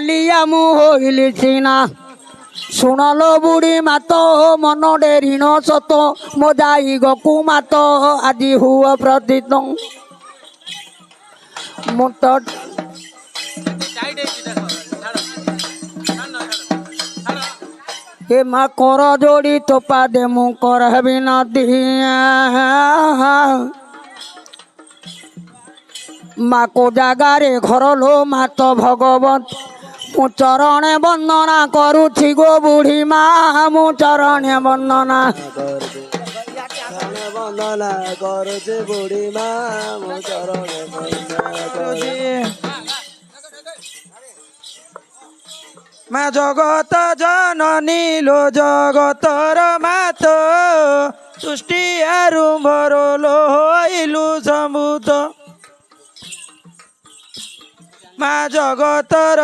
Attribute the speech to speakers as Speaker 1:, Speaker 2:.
Speaker 1: କାଲିଆ ମୁଁ ହୋଇଲି ସିନା ଶୁଣଲୋ ବୁଢ଼ୀ ମାତ ମନରେ ଋଣ ସତ ମୋ ଯାଇ ଗକୁ ମାତ ଆଜି ହୁଅ ପ୍ରତିତ ମୁଁ ତ ଏ ମା କର ଯୋଡ଼ି ତୋପା ଦେ ମୁଁ କରବି ନଦିଆ মা কো জাগারে ঘরলো মা তো ভগবত মু চরণে বন্দনা করুছি গো বুঢ়ী মা মু চরণে বন্দনা
Speaker 2: বন্দনা করুছি বুঢ়ী মা মু চরণে বন্দনা করুছি মা জগত জননী লো জগতর মাত সৃষ্টি আরম্ভর লো হইলু সম্ভূত মা জগতর